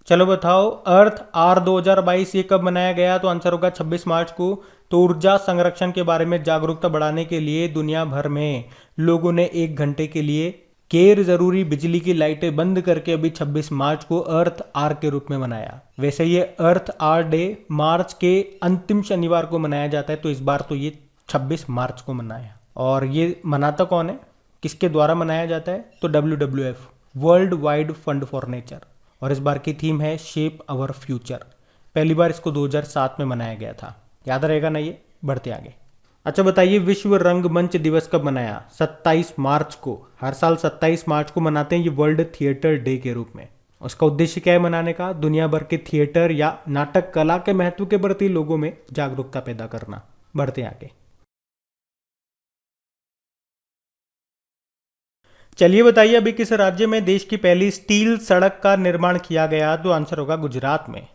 चलो बताओ, अर्थ आर 2022 ये कब मनाया गया? तो आंसर होगा 26 मार्च को। तो ऊर्जा संरक्षण के बारे में जागरूकता बढ़ाने के लिए दुनिया भर में लोगों ने 1 घंटे के लिए गैर जरूरी बिजली की लाइटें बंद करके अभी 26 मार्च को अर्थ आर के रूप में मनाया। वैसे ये अर्थ आर डे मार्च के अंतिम शनिवार को मनाया जाता है, तो इस बार तो ये 26 मार्च को मनाया। और ये मनाता कौन है, किसके द्वारा मनाया जाता है? तो WWF, world wide fund for nature. और इस बार की थीम है शेप अवर फ्यूचर। पहली बार इसको 2007 में मनाया गया था। याद रहेगा ना ये? बढ़ते आगे। अच्छा बताइए, विश्व रंगमंच दिवस कब मनाया? 27 मार्च को। हर साल 27 मार्च को मनाते हैं ये वर्ल्ड थिएटर डे के रूप में। उसका उद्देश्य क्या है मनाने का? दुनिया भर के थिएटर या नाटक कला के महत्व के प्रति लोगों में जागरूकता पैदा करना। बढ़ते आगे। चलिए बताइए, अभी किस राज्य में देश की पहली स्टील सड़क का निर्माण किया गया? तो आंसर होगा गुजरात में।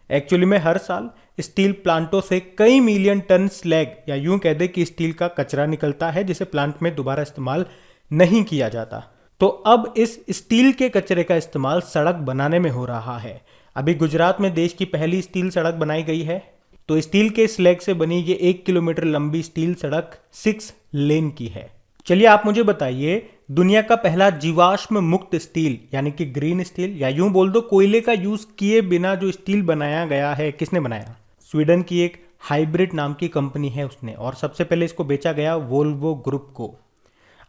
एक्चुअली में हर साल स्टील प्लांटों से कई मिलियन टन स्लैग या यूं कह दे कि स्टील का कचरा निकलता है, जिसे प्लांट में दोबारा इस्तेमाल नहीं किया जाता। तो अब इस स्टील के कचरे का इस्तेमाल सड़क बनाने में हो रहा है। अभी गुजरात में देश की पहली स्टील सड़क बनाई गई है। तो स्टील के स्लैग से बनी ये 1 किलोमीटर लंबी स्टील सड़क 6 लेन की है। चलिए आप मुझे बताइए, दुनिया का पहला जीवाश्म मुक्त स्टील यानी कि ग्रीन स्टील या यूं बोल दो कोयले का यूज किए बिना जो स्टील बनाया गया है, किसने बनाया? स्वीडन की एक हाइब्रिड नाम की कंपनी है उसने। और सबसे पहले इसको बेचा गया वोल्वो ग्रुप को।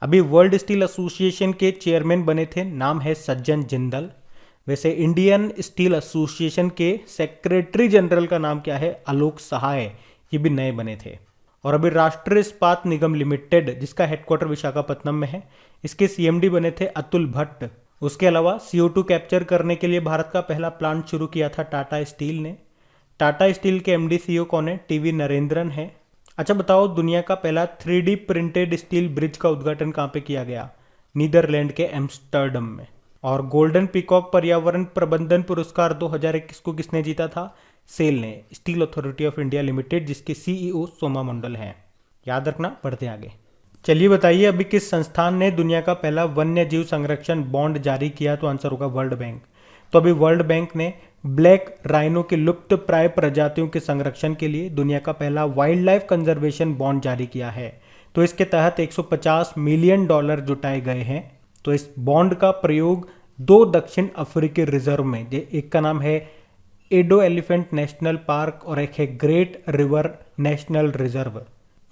अभी वर्ल्ड स्टील एसोसिएशन के चेयरमैन बने थे, नाम है सज्जन जिंदल। वैसे इंडियन स्टील एसोसिएशन के सेक्रेटरी जनरल का नाम क्या है? आलोक सहाय। ये भी नए बने थे। और अभी राष्ट्रीय इस्पात निगम लिमिटेड, जिसका हेडक्वार्टर विशाखापट्टनम में है, इसके CMD बने थे अतुल भट्ट। उसके अलावा CO2 कैप्चर करने के लिए भारत का पहला प्लांट शुरू किया था टाटा स्टील ने। टाटा स्टील के MD CEO कौन है? TV नरेंद्रन है। अच्छा बताओ, दुनिया का पहला 3D प्रिंटेड स्टील ब्रिज का उद्घाटन कहाँ पे किया गया? नीदरलैंड के एम्स्टर्डम में। और गोल्डन पीकॉक पर्यावरण प्रबंधन पुरस्कार 2021 को किसने जीता था? सेल ने, steel authority of India limited, जिसके CEO सोमा मंडल हैं। याद रखना। बढ़ते आगे। चलिए बताइए, अभी किस संस्थान ने दुनिया का पहला वन्य जीव संरक्षण बॉन्ड जारी किया? तो आंसर होगा वर्ल्ड बैंक। तो अभी वर्ल्ड बैंक ने ब्लैक राइनो के लुप्त प्राय प्रजातियों के संरक्षण के लिए दुनिया का पहला वाइल्ड लाइफ कंजर्वेशन बॉन्ड जारी किया है। तो इसके तहत $150 मिलियन जुटाए गए हैं। तो इस बॉन्ड का प्रयोग 2 दक्षिण अफ्रीकी रिजर्व में, एक का नाम है एडो एलिफेंट नेशनल पार्क और एक है ग्रेट रिवर नेशनल रिजर्व।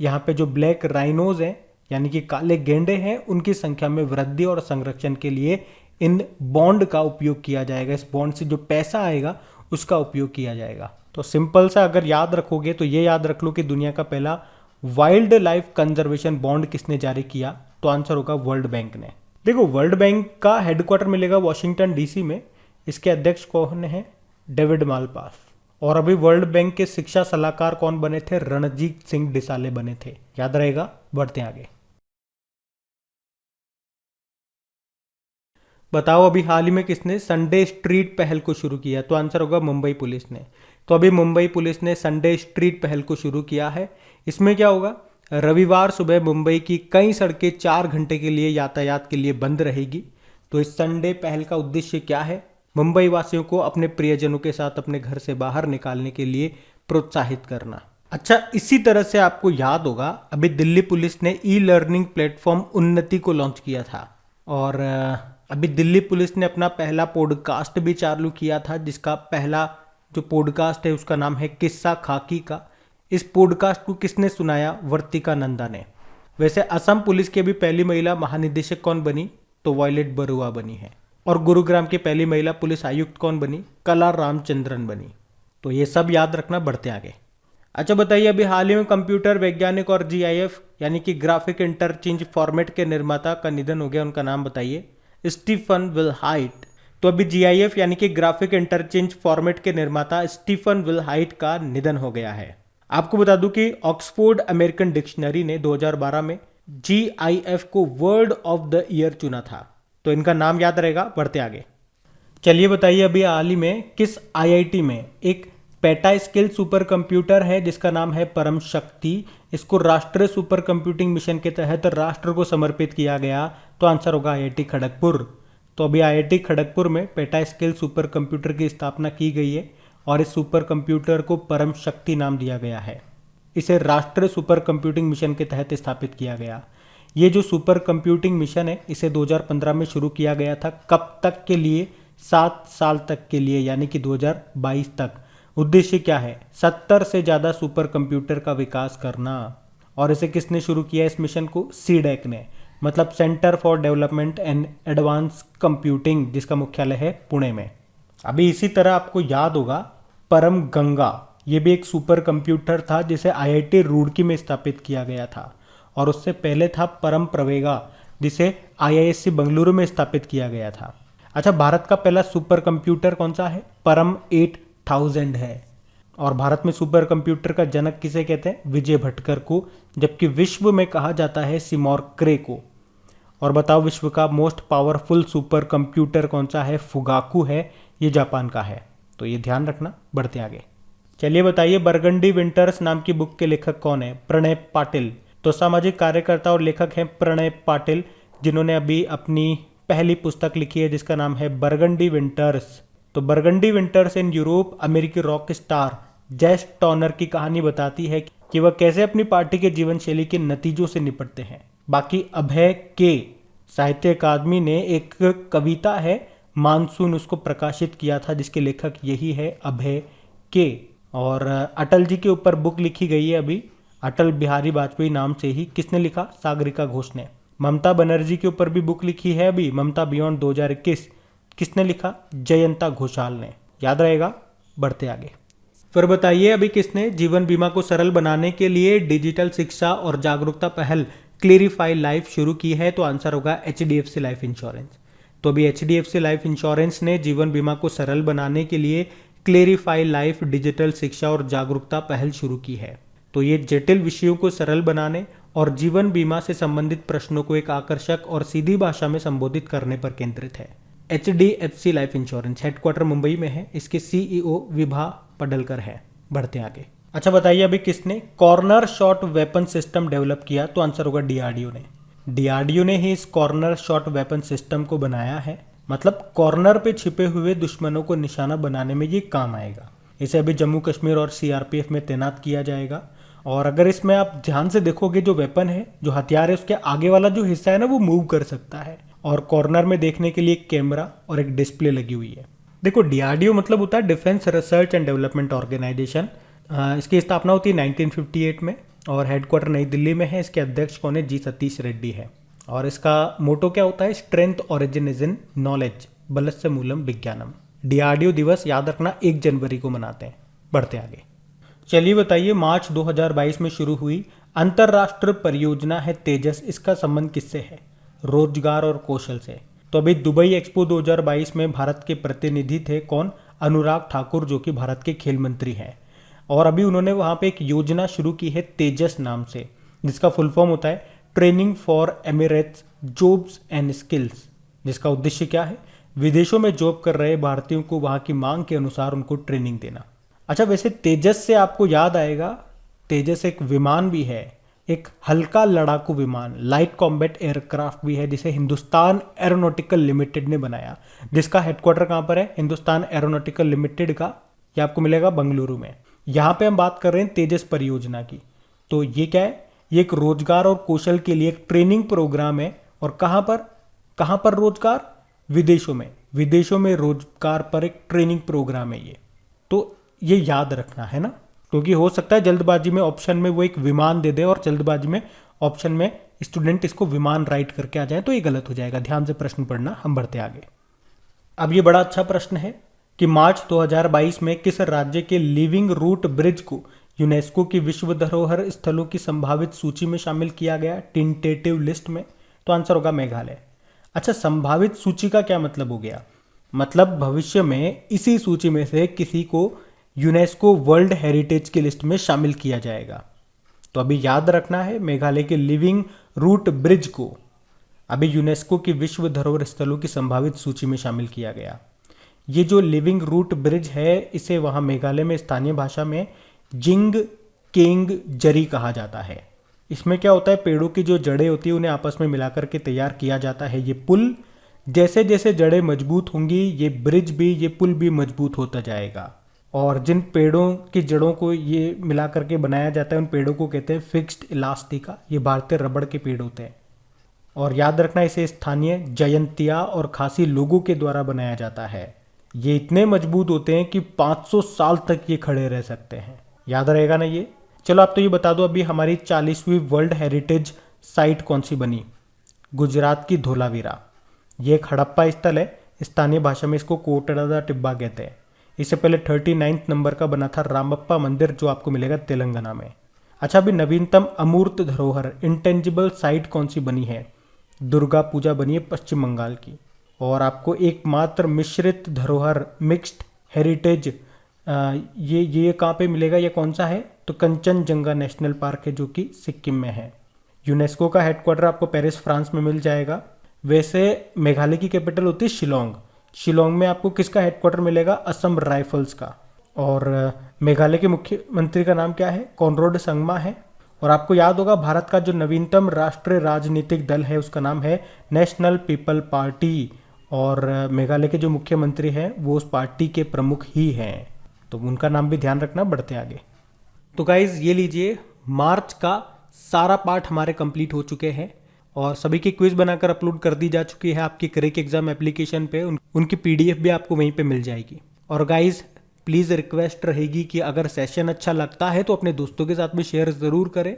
यहाँ पे जो ब्लैक राइनोज हैं यानी कि काले गेंडे हैं, उनकी संख्या में वृद्धि और संरक्षण के लिए इन बॉन्ड का उपयोग किया जाएगा। इस बॉन्ड से जो पैसा आएगा उसका उपयोग किया जाएगा। तो सिंपल सा अगर याद रखोगे तो ये याद रख लो कि दुनिया का पहला वाइल्ड लाइफ कंजर्वेशन बॉन्ड किसने जारी किया? तो आंसर होगा वर्ल्ड बैंक ने। देखो, वर्ल्ड बैंक का हेडक्वार्टर मिलेगा वॉशिंगटन DC में। इसके अध्यक्ष कौन है? David Malpass. और अभी वर्ल्ड बैंक के शिक्षा सलाहकार कौन बने थे? रणजीत सिंह डिसाले बने थे। याद रहेगा। बढ़ते आगे। बताओ, अभी हाल ही में किसने संडे स्ट्रीट पहल को शुरू किया? तो आंसर होगा मुंबई पुलिस ने। तो अभी मुंबई पुलिस ने संडे स्ट्रीट पहल को शुरू किया है। इसमें क्या होगा, रविवार सुबह मुंबई की कई सड़कें 4 घंटे के लिए यातायात के लिए बंद रहेगी। तो इस संडे पहल का उद्देश्य क्या है, मुंबई वासियों को अपने प्रियजनों के साथ अपने घर से बाहर निकालने के लिए प्रोत्साहित करना। अच्छा, इसी तरह से आपको याद होगा अभी दिल्ली पुलिस ने ई लर्निंग प्लेटफॉर्म उन्नति को लॉन्च किया था, और अभी दिल्ली पुलिस ने अपना पहला पॉडकास्ट भी चालू किया था, जिसका पहला जो पॉडकास्ट है उसका नाम है किस्सा खाकी का। इस पॉडकास्ट को किसने सुनाया, वर्तिका नंदा ने। वैसे असम पुलिस की भी पहली महिला महानिदेशक कौन बनी, तो वॉयलेट बरुआ बनी है। और गुरुग्राम की पहली महिला पुलिस आयुक्त कौन बनी, कला रामचंद्रन बनी। तो ये सब याद रखना, बढ़ते आगे। अच्छा बताइए, अभी हाल ही में कंप्यूटर वैज्ञानिक और जीआईएफ यानी कि ग्राफिक इंटरचेंज फॉर्मेट के निर्माता का निधन हो गया, उनका नाम बताइए। स्टीफन विलहाइट। तो अभी जीआईएफ यानी कि ग्राफिक इंटरचेंज फॉर्मेट के निर्माता स्टीफन विलहाइट का निधन हो गया है। आपको बता दूं कि ऑक्सफोर्ड अमेरिकन डिक्शनरी ने 2012 में जीआईएफ को वर्ड ऑफ द ईयर चुना था। तो इनका नाम याद रहेगा, बढ़ते आगे। चलिए बताइए, अभी हाल ही में किस आईआईटी में एक पेटा स्केल सुपर कंप्यूटर है जिसका नाम है परम शक्ति। इसको राष्ट्रीय सुपर कंप्यूटिंग मिशन के तहत राष्ट्र को समर्पित किया गया। तो आंसर होगा आईआईटी खड़गपुर। तो अभी आईआईटी खड़गपुर में पेटा स्केल सुपर कंप्यूटर की स्थापना की गई है और इस सुपर कंप्यूटर को परम शक्ति नाम दिया गया है। इसे राष्ट्रीय सुपर कंप्यूटिंग मिशन के तहत स्थापित किया गया। ये जो सुपर कंप्यूटिंग मिशन है इसे 2015 में शुरू किया गया था। कब तक के लिए, 7 साल तक के लिए, यानी कि 2022 तक। उद्देश्य क्या है, 70 से ज़्यादा सुपर कंप्यूटर का विकास करना। और इसे किसने शुरू किया इस मिशन को, सीडैक ने, मतलब centre for development and advance computing, जिसका मुख्यालय है पुणे में। अभी इसी तरह आपको याद होगा परम गंगा, ये भी एक सुपर कंप्यूटर था जिसे आईआईटी रुड़की में स्थापित किया गया था। और उससे पहले था परम प्रवेगा, जिसे आईआईएससी बेंगलुरु में स्थापित किया गया था। अच्छा, भारत का पहला सुपर कंप्यूटर कौन सा है, परम 8000 है। और भारत में सुपर कंप्यूटर का जनक किसे कहते हैं, विजय भटकर को, जबकि विश्व में कहा जाता है सिमोर क्रे को। और बताओ, विश्व का मोस्ट पावरफुल सुपर कंप्यूटर कौन सा है, फुगाकू है, ये जापान का है। तो ये ध्यान रखना, बढ़ते आगे। चलिए बताइए, बरगंडी विंटर्स नाम की बुक के लेखक कौन है, प्रणय पाटिल। तो सामाजिक कार्यकर्ता और लेखक हैं प्रणय पाटिल, जिन्होंने अभी अपनी पहली पुस्तक लिखी है जिसका नाम है बरगंडी विंटर्स। तो बरगंडी विंटर्स इन यूरोप अमेरिकी रॉक स्टार जैस टॉनर की कहानी बताती है कि वह कैसे अपनी पार्टी के जीवन शैली के नतीजों से निपटते हैं। बाकी अभय के साहित्य अकादमी ने एक कविता है मानसून, उसको प्रकाशित किया था जिसके लेखक यही है अभय के। और अटल जी के ऊपर बुक लिखी गई है अभी, अटल बिहारी वाजपेयी नाम से ही। किसने लिखा, सागरिका घोष ने। ममता बनर्जी के ऊपर भी बुक लिखी है अभी, ममता बियॉन्ड 2021। किसने लिखा, जयंता घोषाल ने। याद रहेगा, बढ़ते आगे। फिर बताइए, अभी किसने जीवन बीमा को सरल बनाने के लिए डिजिटल शिक्षा और जागरूकता पहल क्लेरिफाई लाइफ शुरू की है। तो आंसर होगा एचडीएफसी लाइफ इंश्योरेंस। तो अभी एचडीएफसी लाइफ इंश्योरेंस ने जीवन बीमा को सरल बनाने के लिए क्लेरिफाई लाइफ डिजिटल शिक्षा और जागरूकता पहल शुरू की है। तो ये जटिल विषयों को सरल बनाने और जीवन बीमा से संबंधित प्रश्नों को एक आकर्षक और सीधी भाषा में संबोधित करने पर केंद्रित है। HDFC life insurance headquarter Mumbai में है, इसके सीईओ विभा पडलकर है। बढ़ते आगे। अच्छा बताइए, अभी किसने corner shot weapon system develop किया। तो आंसर होगा डीआरडीओ ने। डीआरडीओ ने ही इस कॉर्नर शॉट वेपन सिस्टम को बनाया है, मतलब कॉर्नर पे छिपे हुए दुश्मनों को निशाना बनाने में ये काम आएगा। इसे अभी जम्मू कश्मीर और सीआरपीएफ में तैनात किया जाएगा। और अगर इसमें आप ध्यान से देखोगे, जो वेपन है, जो हथियार है, उसके आगे वाला जो हिस्सा है ना, वो मूव कर सकता है। और कॉर्नर में देखने के लिए एक कैमरा और एक डिस्प्ले लगी हुई है। देखो, डीआरडीओ मतलब होता है defence research and development organisation. इसकी स्थापना होती है 1958 में और हेडक्वार्टर नई दिल्ली में है। इसके अध्यक्ष कौन है, जी सतीश रेड्डी है। और इसका मोटो क्या होता है, strength origin is in knowledge बलस्य मूलम विज्ञानम। डीआरडीओ दिवस याद रखना 1 जनवरी को मनाते हैं। बढ़ते आगे। चलिए बताइए, मार्च 2022 में शुरू हुई अंतरराष्ट्रीय परियोजना है तेजस, इसका संबंध किससे है, रोजगार और कौशल से। तो अभी दुबई एक्सपो 2022 में भारत के प्रतिनिधि थे कौन, अनुराग ठाकुर, जो कि भारत के खेल मंत्री हैं। और अभी उन्होंने वहाँ पे एक योजना शुरू की है तेजस नाम से, जिसका फुल फॉर्म होता है training for Emirates jobs and skills. जिसका उद्देश्य क्या है, विदेशों में जॉब कर रहे भारतीयों को वहाँ की मांग के अनुसार उनको ट्रेनिंग देना। अच्छा, वैसे तेजस से आपको याद आएगा, तेजस एक विमान भी है, एक हल्का लड़ाकू विमान, लाइट कॉम्बैट एयरक्राफ्ट भी है, जिसे हिंदुस्तान एरोनॉटिकल लिमिटेड ने बनाया, जिसका हेडक्वार्टर कहाँ पर है, हिंदुस्तान एरोनॉटिकल लिमिटेड का, ये आपको मिलेगा बंगलुरु में। यहाँ पे हम बात कर रहे हैं तेजस परियोजना की। तो ये क्या है, ये एक रोजगार और कौशल के लिए एक ट्रेनिंग प्रोग्राम है। और कहाँ पर रोजगार, विदेशों में, विदेशों में रोजगार पर एक ट्रेनिंग प्रोग्राम है ये। तो ये याद रखना है ना, क्योंकि हो सकता है जल्दबाजी में ऑप्शन में वो एक विमान दे दे और जल्दबाजी में ऑप्शन में स्टूडेंट इसको विमान राइट करके आ जाए, तो ये गलत हो जाएगा। ध्यान से प्रश्न पढ़ना। हम बढ़ते आगे। अब ये बड़ा अच्छा प्रश्न है कि मार्च 2022 में किस राज्य के लिविंग रूट ब्रिज को यूनेस्को की विश्व धरोहर स्थलों की संभावित सूची में शामिल किया गया, टेंटेटिव लिस्ट में? तो आंसर होगा मेघालय। अच्छा, संभावित सूची का क्या मतलब हो गया? मतलब भविष्य में इसी सूची में से किसी को यूनेस्को वर्ल्ड हेरिटेज की लिस्ट में शामिल किया जाएगा। तो अभी याद रखना है, मेघालय के लिविंग रूट ब्रिज को अभी यूनेस्को की विश्व धरोहर स्थलों की संभावित सूची में शामिल किया गया। ये जो लिविंग रूट ब्रिज है, इसे वहाँ मेघालय में स्थानीय भाषा में जिंग केंग जरी कहा जाता है। इसमें क्या होता है, पेड़ों की जो जड़ें होती है उन्हें आपस में मिलाकर के तैयार किया जाता है ये पुल। जैसे जैसे जड़ें मजबूत होंगी, ये ब्रिज भी, ये पुल भी मजबूत होता जाएगा। और जिन पेड़ों की जड़ों को ये मिला करके बनाया जाता है, उन पेड़ों को कहते हैं फिक्स्ड इलास्टिका। ये भारतीय रबड़ के पेड़ होते हैं। और याद रखना, इसे स्थानीय जयंतिया और खासी लोगों के द्वारा बनाया जाता है। ये इतने मजबूत होते हैं कि 500 साल तक ये खड़े रह सकते हैं। याद रहेगा ना ये? चलो आप तो ये बता दो, अभी हमारी 40वीं वर्ल्ड हेरिटेज साइट कौन सी बनी? गुजरात की धोलावीरा। ये एक हड़प्पा स्थल है, स्थानीय भाषा में इसको कोटड़ा टिब्बा कहते हैं। इससे पहले 39 नंबर का बना था रामप्पा मंदिर, जो आपको मिलेगा तेलंगाना में। अच्छा, अभी नवीनतम अमूर्त धरोहर इंटेंजिबल साइट कौन सी बनी है? दुर्गा पूजा बनी है पश्चिम बंगाल की। और आपको एकमात्र मिश्रित धरोहर मिक्स्ड हेरिटेज ये कहाँ पे मिलेगा, ये कौन सा है? तो कंचनजंगा नेशनल पार्क है, जो कि सिक्किम में है। यूनेस्को का हेडक्वार्टर आपको पेरिस फ्रांस में मिल जाएगा। वैसे मेघालय की कैपिटल होती है शिलोंग। शिलोंग में आपको किसका हेडक्वार्टर मिलेगा? असम राइफल्स का। और मेघालय के मुख्यमंत्री का नाम क्या है? कॉनराड संगमा है। और आपको याद होगा, भारत का जो नवीनतम राष्ट्रीय राजनीतिक दल है उसका नाम है नेशनल पीपल पार्टी। और मेघालय के जो मुख्यमंत्री हैं वो उस पार्टी के प्रमुख ही हैं, तो उनका नाम भी ध्यान रखना। बढ़ते आगे। तो गाइज ये लीजिए, मार्च का सारा पार्ट हमारे कंप्लीट हो चुके हैं और सभी की क्विज बनाकर अपलोड कर दी जा चुकी है आपकी क्रैक एग्जाम एप्लीकेशन पे। उनकी पीडीएफ भी आपको वहीं पे मिल जाएगी। और गाइज प्लीज़ रिक्वेस्ट रहेगी कि अगर सेशन अच्छा लगता है तो अपने दोस्तों के साथ में शेयर ज़रूर करें।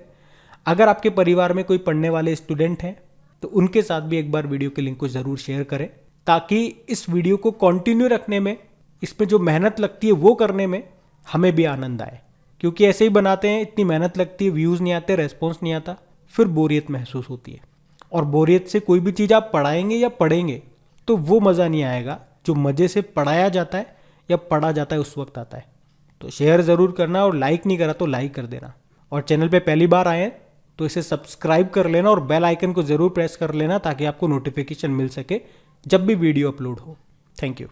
अगर आपके परिवार में कोई पढ़ने वाले स्टूडेंट हैं तो उनके साथ भी एक बार वीडियो के लिंक को ज़रूर शेयर करें, ताकि इस वीडियो को कंटिन्यू रखने में, इसमें जो मेहनत लगती है वो करने में हमें भी आनंद आए। क्योंकि ऐसे ही बनाते हैं, इतनी मेहनत लगती है, व्यूज़ नहीं आते, रेस्पॉन्स नहीं आता, फिर बोरियत महसूस होती है। और बोरियत से कोई भी चीज़ आप पढ़ाएंगे या पढ़ेंगे तो वो मज़ा नहीं आएगा जो मज़े से पढ़ाया जाता है या पढ़ा जाता है उस वक्त आता है। तो शेयर ज़रूर करना, और लाइक नहीं करा तो लाइक कर देना। और चैनल पे पहली बार आए तो इसे सब्सक्राइब कर लेना और बेल आइकन को ज़रूर प्रेस कर लेना, ताकि आपको नोटिफिकेशन मिल सके जब भी वीडियो अपलोड हो। Thank you.